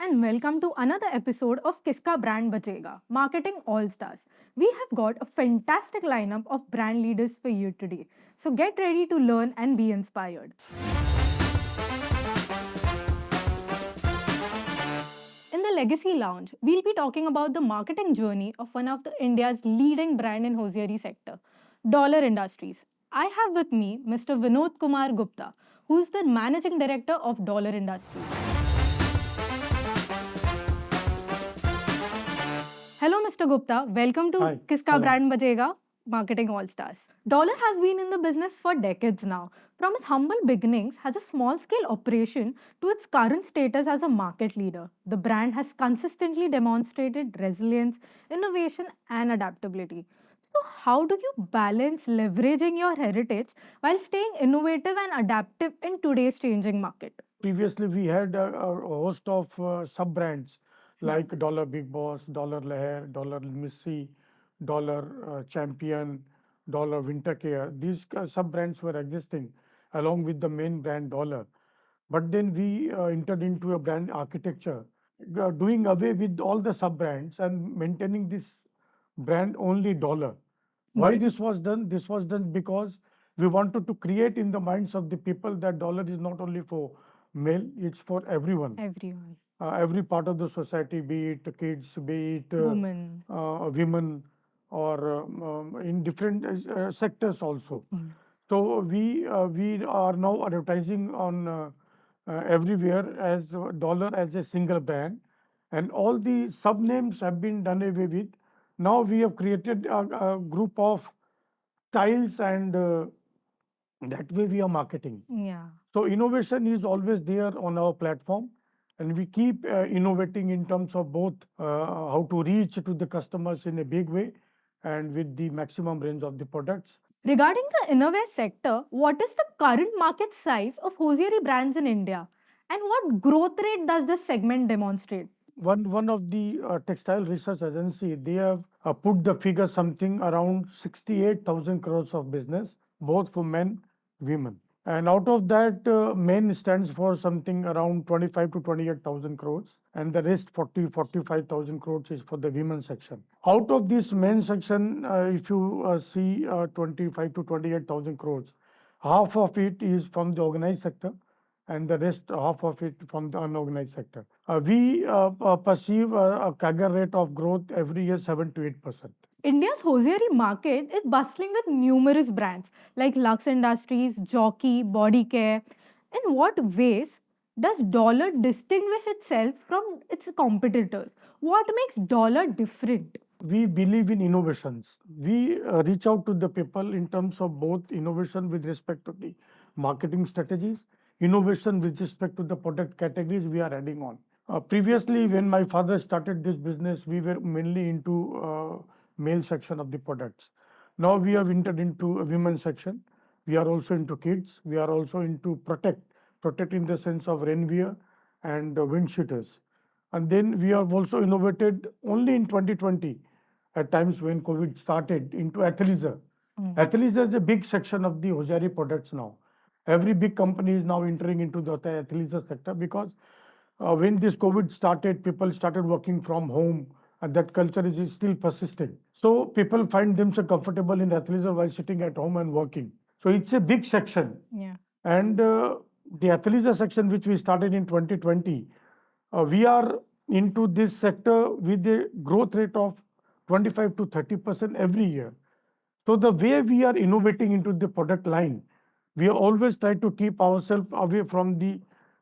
and welcome to another episode of Kiska Brand Bajega, Marketing All Stars. We have got a fantastic lineup of brand leaders for you today. So get ready to learn and be inspired. In the Legacy Lounge, we'll be talking about the marketing journey of one of the India's leading brand in hosiery sector, Dollar Industries. I have with me Mr. Vinod Kumar Gupta, who is the managing director of Dollar Industries. Hello, Mr. Gupta. Welcome to Hi. Kiska Hello. Brand Bajega, Marketing All Stars. Dollar has been in the business for decades now. From its humble beginnings as a small-scale operation to its current status as a market leader, the brand has consistently demonstrated resilience, innovation, and adaptability. So, how do you balance leveraging your heritage while staying innovative and adaptive in today's changing market? Previously, we had a host of sub-brands like Dollar Big Boss, Dollar Leher, Dollar Missy, Dollar Champion, Dollar Winter Care. These sub-brands were existing along with the main brand Dollar. But then we entered into a brand architecture, doing away with all the sub-brands and maintaining this brand only Dollar. Why Right. this was done? This was done because we wanted to create in the minds of the people that dollar is not only for male, it's for everyone. Everyone. Every part of the society, be it kids, be it Women. women, or in different sectors also. So we are now advertising on everywhere as dollar as a single brand, and all the sub names have been done away with. Now we have created a group of styles, and that way we are marketing. Yeah. So innovation is always there on our platform, and we keep innovating in terms of both how to reach to the customers in a big way and with the maximum range of the products. Regarding the innerwear sector, what is the current market size of hosiery brands in India? And what growth rate does this segment demonstrate? One of the textile research agency, they have put the figure something around 68,000 crores of business, both for men, women. And out of that, men stands for something around 25 to 28,000 crores, and the rest 45,000 crores is for the women section. Out of this men section, if you see 25 to 28,000 crores, half of it is from the organized sector, and the rest half of it from the unorganized sector. We perceive a CAGR rate of growth every year 7 to 8%. India's hosiery market is bustling with numerous brands like Lux Industries, Jockey, Body Care. In what ways does Dollar distinguish itself from its competitors? What makes Dollar different? We believe in innovations. We reach out to the people in terms of both innovation with respect to the marketing strategies, innovation with respect to the product categories we are adding on. Previously, when my father started this business, we were mainly into male section of the products. Now we have entered into a women section. We are also into kids. We are also into protect in the sense of rainwear and wind cheaters. And then we have also innovated only in 2020, at times when COVID started, into athleisure. Athleisure is a big section of the hosiery products now. Every big company is now entering into the athleisure sector because when this COVID started, people started working from home, and that culture is still persisting. So people find themselves comfortable in athleisure while sitting at home and working. So it's a big section. Yeah. And the athleisure section, which we started in 2020, we are into this sector with a growth rate of 25 to 30% every year. So the way we are innovating into the product line, we always try to keep ourselves away from the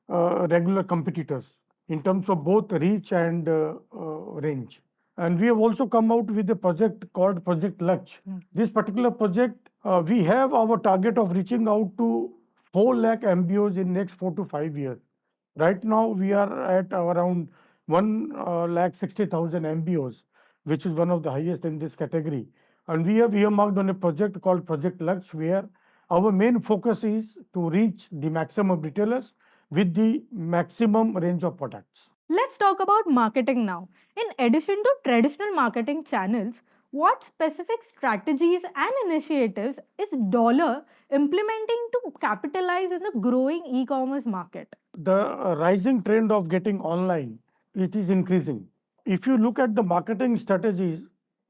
regular competitors in terms of both reach and range. And we have also come out with a project called Project Lux. This particular project, we have our target of reaching out to 4 lakh MBOs in next 4 to 5 years. Right now, we are at around 1 lakh 60,000 MBOs, which is one of the highest in this category. And we have earmarked on a project called Project Lux, where our main focus is to reach the maximum retailers with the maximum range of products. Let's talk about marketing now. In addition to traditional marketing channels, what specific strategies and initiatives is Dollar implementing to capitalize in the growing e-commerce market? The rising trend of getting online It is increasing. If you look at the marketing strategies,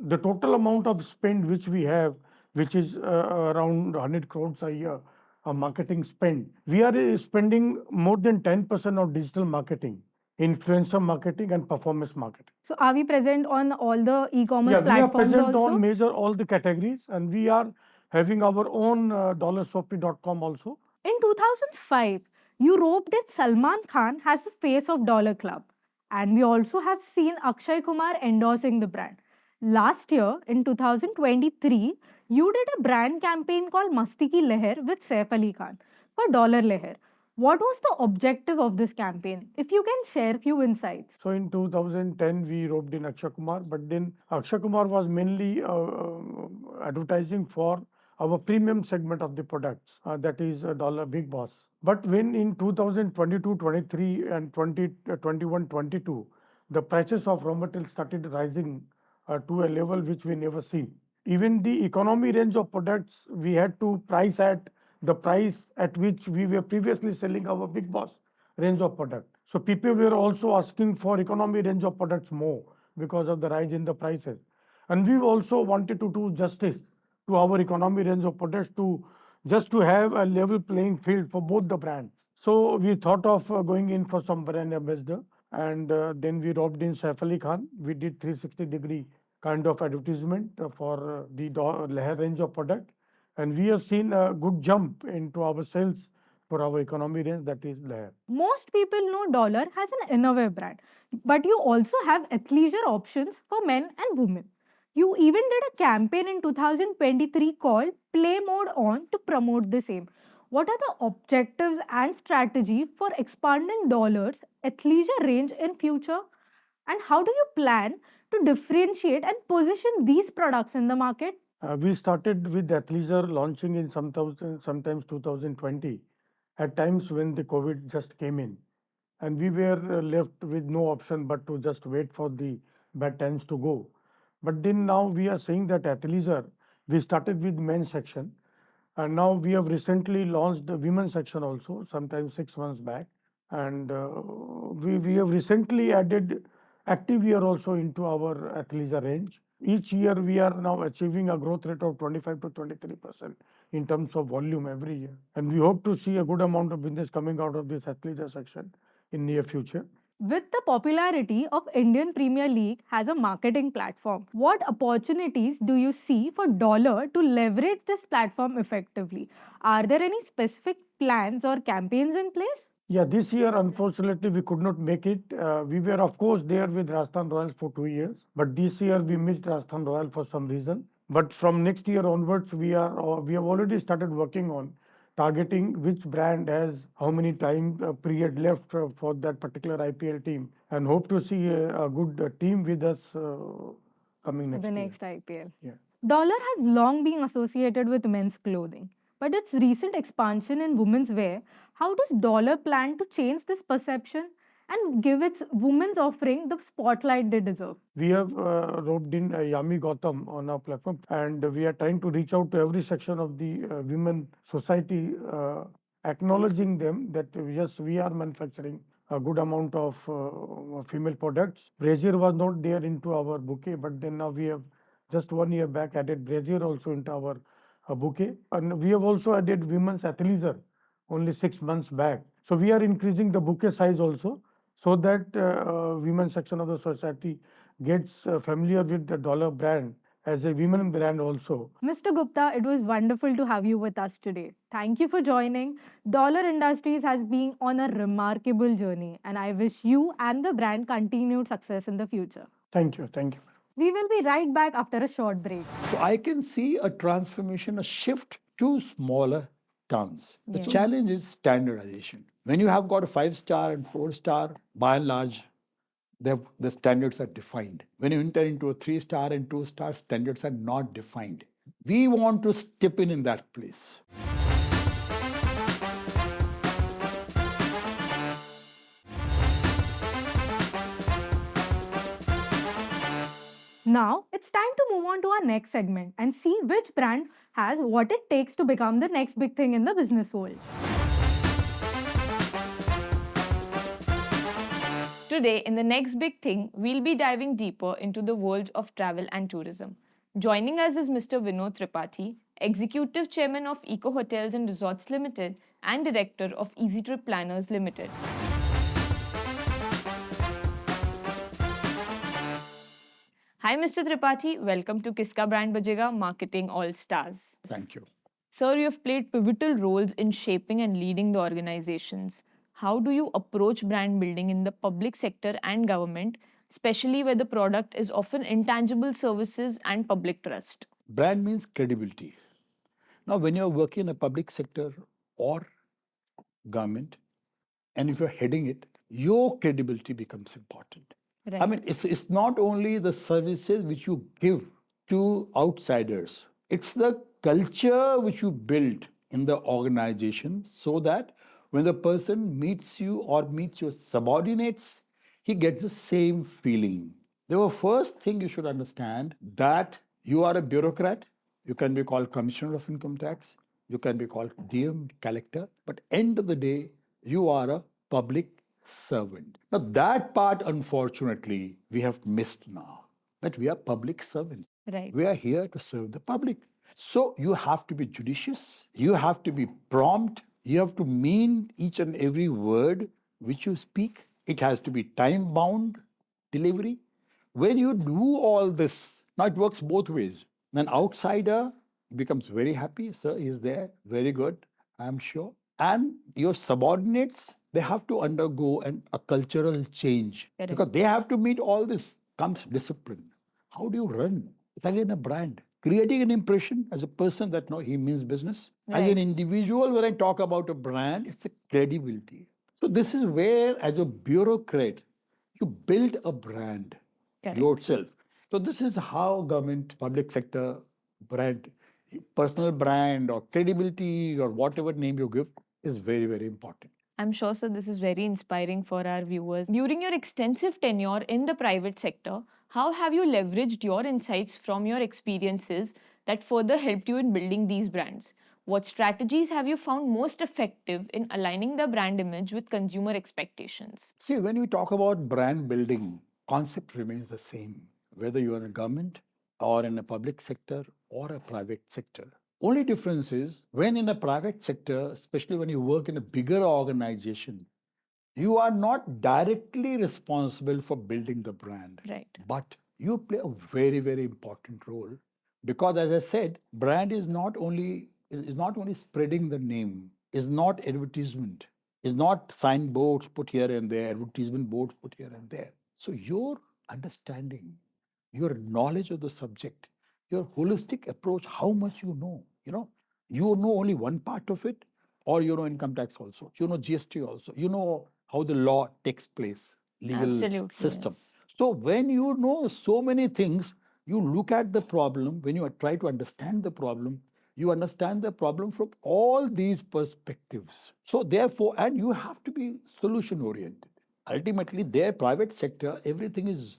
the total amount of spend which we have, which is around 100 crores a year, marketing spend, we are spending more than 10% of digital marketing, influencer marketing and performance marketing. So are we present on all the e-commerce Yeah, we are platforms present also? on major all the categories, and we are having our own $shopee.com also. In 2005, you roped in Salman Khan as the face of Dollar Club. And we also have seen Akshay Kumar endorsing the brand. Last year, in 2023, you did a brand campaign called Masti Ki Leher with Saif Ali Khan for Dollar Leher. What was the objective of this campaign? If you can share few insights. So in 2010, we roped in Akshay Kumar, but then Akshay Kumar was mainly advertising for our premium segment of the products, that is Dollar Big Boss. But when in 2022-23 and 2021-22, the prices of raw materials started rising to a level which we never seen. Even the economy range of products, we had to price at the price at which we were previously selling our Big Boss range of product. So people were also asking for economy range of products more because of the rise in the prices. And we also wanted to do justice to our economy range of products to just to have a level playing field for both the brands. So we thought of going in for some brand ambassador, and then we roped in Saif Ali Khan. We did 360-degree kind of advertisement for the Leher range of product, and we have seen a good jump into our sales for our economy range, that is Leher. Most people know Dollar has an innerwear brand, but you also have athleisure options for men and women. You even did a campaign in 2023 called Play Mode On to promote the same. What are the objectives and strategy for expanding Dollar's athleisure range in future? And how do you plan to differentiate and position these products in the market? We started with athleisure launching in sometimes 2020, at times when the COVID just came in. And we were left with no option but to just wait for the bad times to go. But then now we are saying that athleisure, we started with men's section, and now we have recently launched the women's section also, sometime 6 months back. And we have recently added activewear also into our athleisure range. Each year we are now achieving a growth rate of 25 to 23% in terms of volume every year. And we hope to see a good amount of business coming out of this athleisure section in near future. With the popularity of Indian Premier League as a marketing platform, what opportunities do you see for Dollar to leverage this platform effectively? Are there any specific plans or campaigns in place? Yeah, this year, unfortunately, we could not make it. We were, of course, there with Rajasthan Royals for 2 years, but this year we missed Rajasthan Royals for some reason. But from next year onwards, we have already started working on targeting which brand has how many time period left for that particular IPL team, and hope to see a good team with us coming next The year. next IPL. Yeah. Dollar has long been associated with men's clothing, but its recent expansion in women's wear, how does Dollar plan to change this perception and give its women's offering the spotlight they deserve? We have roped in Yami Gautam on our platform, and we are trying to reach out to every section of the women society, acknowledging them that yes, we are manufacturing a good amount of female products. Brazier was not there into our bouquet, but then now we have just 1 year back added Brazier also into our bouquet, and we have also added women's athleisure only 6 months back. So we are increasing the bouquet size also, so that women section of the society gets familiar with the Dollar brand as a women brand also. Mr. Gupta, it was wonderful to have you with us today. Thank you for joining. Dollar Industries has been on a remarkable journey, and I wish you and the brand continued success in the future. Thank you. Thank you. We will be right back after a short break. So I can see a transformation, a shift to smaller towns. The challenge is standardization. When you have got a 5-star and 4-star, by and large, the standards are defined. When you enter into a 3-star and 2-star, standards are not defined. We want to step in that place. Now, it's time to move on to our next segment and see which brand has what it takes to become the next big thing in the business world. Today, in the next big thing, we'll be diving deeper into the world of travel and tourism. Joining us is Mr. Vinod Tripathi, Executive Chairman of Eco Hotels and Resorts Limited and Director of Easy Trip Planners Limited. Hi, Mr. Tripathi. Welcome to Kiska Brand Bajega Marketing All Stars. Thank you. Sir, you have played pivotal roles in shaping and leading the organizations. How do you approach brand building in the public sector and government, especially where the product is often intangible services and public trust? Brand means credibility. Now, when you're working in the public sector or government, and if you're heading it, your credibility becomes important. Right. I mean, it's not only the services which you give to outsiders, it's the culture which you build in the organization so that when the person meets you or meets your subordinates, he gets the same feeling. The first thing you should understand that you are a bureaucrat, you can be called Commissioner of Income Tax, you can be called DM, collector, but end of the day, you are a public servant. Now that part, unfortunately, we have missed now, that we are public servants. Right. We are here to serve the public. So you have to be judicious, you have to be prompt, you have to mean each and every word which you speak. It has to be time-bound delivery. When you do all this, now it works both ways. An outsider becomes very happy, sir, he is there, very good, I am sure. And your subordinates, they have to undergo a cultural change. Correct. Because they have to meet all this. Comes discipline. How do you run? It's again a brand. Creating an impression as a person that no, he means business. Right. As an individual, when I talk about a brand, it's a credibility. So this is where, as a bureaucrat, you build a brand Correct. yourself. So this is how government, public sector, brand, personal brand or credibility or whatever name you give is very, very important. I'm sure, sir, this is very inspiring for our viewers. During your extensive tenure in the private sector, how have you leveraged your insights from your experiences that further helped you in building these brands? What strategies have you found most effective in aligning the brand image with consumer expectations? See, when we talk about brand building, concept remains the same, whether you are in a government or in a public sector or a private sector. Only difference is when in a private sector, especially when you work in a bigger organization, you are not directly responsible for building the brand. Right. But you play a very, very important role because, as I said, brand is not only spreading the name, is not advertisement, is not signboards put here and there, advertisement boards put here and there. So your understanding, your knowledge of the subject, your holistic approach, how much you know only one part of it, or you know income tax also, you know GST also, you know how the law takes place, legal Absolutely, system. yes. So when you know so many things, you look at the problem, when you try to understand the problem, you understand the problem from all these perspectives. So therefore, and you have to be solution oriented. Ultimately, their private sector, everything is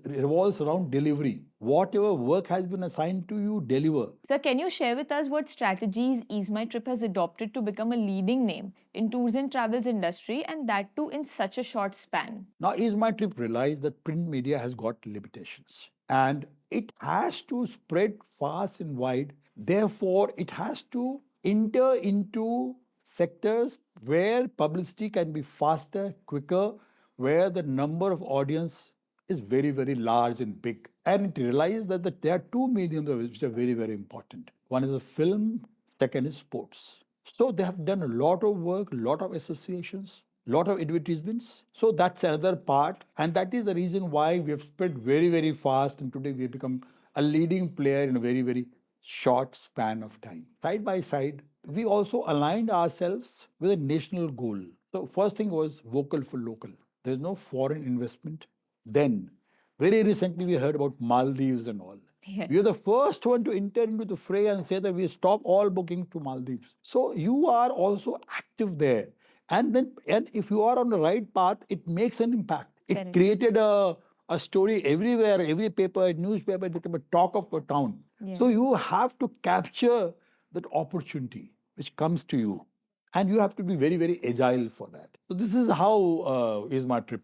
revolves around delivery. Whatever work has been assigned to you, deliver. Sir, can you share with us what strategies Ease My Trip has adopted to become a leading name in tours and travels industry, and that too in such a short span? Now, Ease My Trip realized that print media has got limitations and it has to spread fast and wide. Therefore, it has to enter into sectors where publicity can be faster, quicker, where the number of audience is very, very large and big. And it realized that there are two mediums which are very, very important. One is a film, second is sports. So they have done a lot of work, a lot of associations, a lot of advertisements. So that's another part. And that is the reason why we have spread very, very fast. And today we have become a leading player in a very, very short span of time. Side by side, we also aligned ourselves with a national goal. So first thing was vocal for local. There's no foreign investment. Then, very recently, we heard about Maldives and all. Yeah. We are the first one to enter into the fray and say that we stop all booking to Maldives. So you are also active there. And if you are on the right path, it makes an impact. It Correct. created a story everywhere, every paper, newspaper, it became a talk of a town. Yeah. So you have to capture that opportunity which comes to you. And you have to be very, very agile for that. So this is how Is My Trip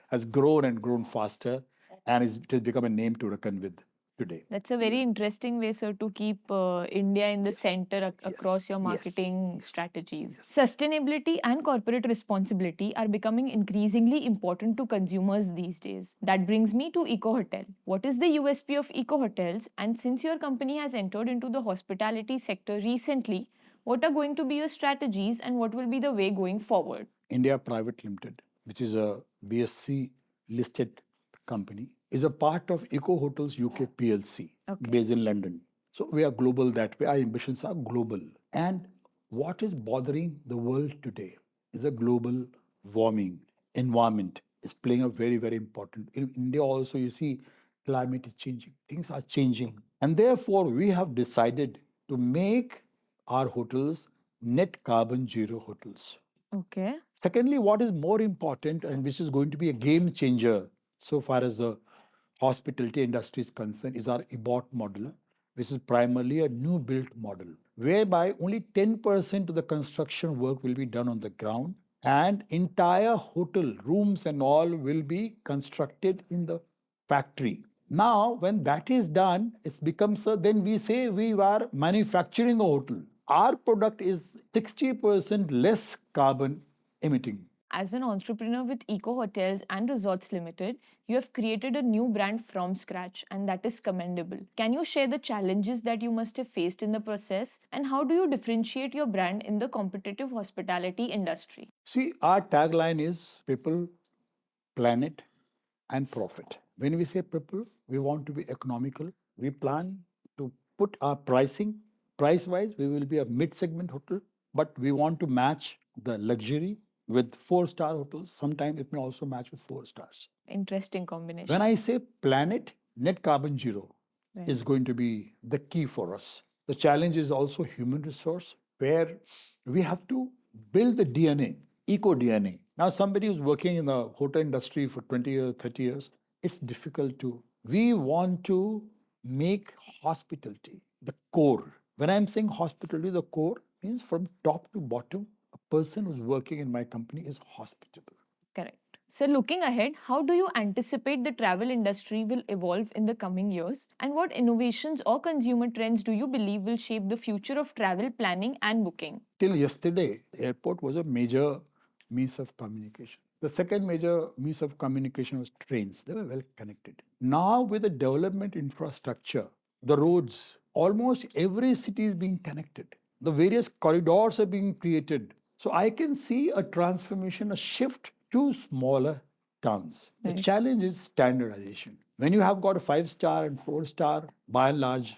has grown and grown faster, and it has become a name to reckon with today. That's a very interesting way, sir, to keep India in the center across your marketing strategies. Sustainability and corporate responsibility are becoming increasingly important to consumers these days. That brings me to Eco Hotel. What is the USP of Eco Hotels? And since your company has entered into the hospitality sector recently, what are going to be your strategies and what will be the way going forward? India Private Limited, which is a BSC listed company, is a part of Eco Hotels UK PLC, based in London. So we are global that way. Our ambitions are global. And what is bothering the world today is a global warming environment is playing a very, very important. In India also, you see, climate is changing. Things are changing. And therefore, we have decided to make our hotels net carbon zero hotels. Okay. Secondly, what is more important and which is going to be a game changer so far as the hospitality industry is concerned is our EBOT model, which is primarily a new built model, whereby only 10% of the construction work will be done on the ground and entire hotel rooms and all will be constructed in the factory. Now, when that is done, it becomes then we say we are manufacturing a hotel. Our product is 60% less carbon emitting. As an entrepreneur with Eco Hotels and Resorts Limited, you have created a new brand from scratch, and that is commendable. Can you share the challenges that you must have faced in the process, and how do you differentiate your brand in the competitive hospitality industry? See, our tagline is people, planet, and profit. When we say people, we want to be economical. We plan to put our pricing, price-wise, we will be a mid-segment hotel, but we want to match the luxury with 4-star hotels. Sometimes it may also match with 4 stars. Interesting combination. When I say planet, net carbon zero is going to be the key for us. The challenge is also human resource, where we have to build the DNA, eco DNA. Now, somebody who's working in the hotel industry for 20 years, 30 years, it's difficult to. We want to make hospitality the core. When I'm saying hospitality, the core means from top to bottom, a person who's working in my company is hospitable. Correct. So, looking ahead, how do you anticipate the travel industry will evolve in the coming years? And what innovations or consumer trends do you believe will shape the future of travel planning and booking? Till yesterday, airport was a major means of communication. The second major means of communication was trains. They were well connected. Now, with the development infrastructure, the roads, almost every city is being connected. The various corridors are being created. So I can see a transformation, a shift to smaller towns. The challenge is standardization. When you have got a 5-star and 4-star, by and large,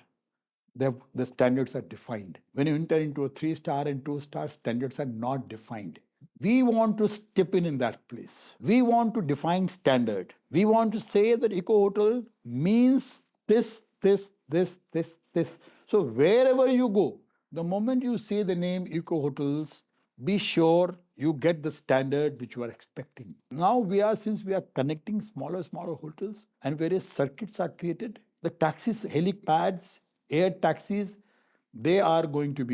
the standards are defined. When you enter into a 3-star and 2-star, standards are not defined. We want to step in that place. We want to define standard. We want to say that eco hotel means this. So wherever you go, the moment you say the name eco hotels, be sure you get the standard which you are expecting. Now since we are connecting smaller hotels and various circuits are created, the taxis, helipads, air taxis, they are going to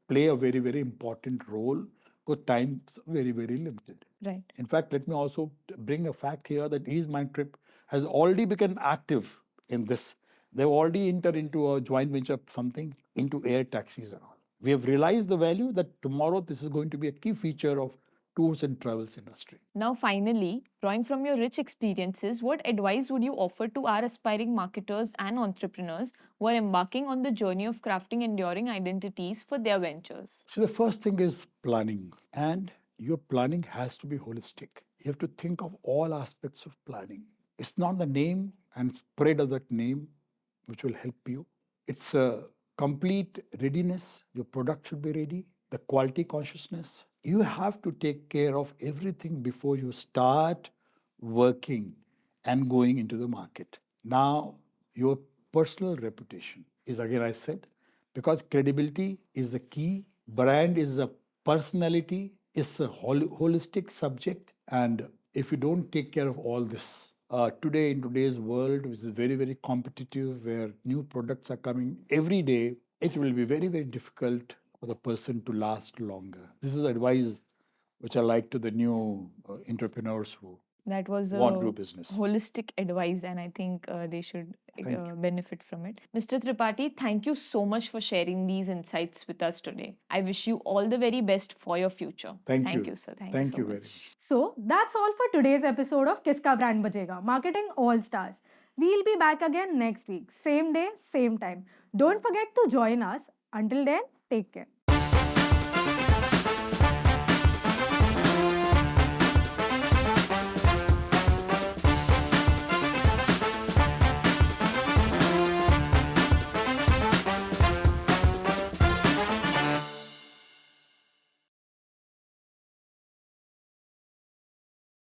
play a very, very important role because time's very, very limited. Right. In fact, let me also bring a fact here that Is My Trip has already become active in this. They've already entered into a joint venture something into air taxis and all. We have realized the value that tomorrow this is going to be a key feature of tours and travels industry. Now, finally, drawing from your rich experiences, what advice would you offer to our aspiring marketers and entrepreneurs who are embarking on the journey of crafting enduring identities for their ventures? So the first thing is planning, and your planning has to be holistic. You have to think of all aspects of planning. It's not the name and spread of that name which will help you. It's a complete readiness. Your product should be ready. The quality consciousness. You have to take care of everything before you start working and going into the market. Now, your personal reputation is, again, I said, because credibility is the key. Brand is a personality. It's a holistic subject. And if you don't take care of all this, today in today's world, which is very, very competitive, where new products are coming every day, it will be very, very difficult for the person to last longer. This is advice which I like to the new entrepreneurs who That was want to do business. holistic advice, and I think they should Thank you. benefit from it. Mr. Tripathi, thank you so much for sharing these insights with us today. I wish you all the very best for your future. Thank you, you. sir. Thank Thank so you very much. much. So that's all for today's episode of Kiska Brand Bajega, Marketing All Stars. We'll be back again next week, same day, same time. Don't forget to join us. Until then, take care.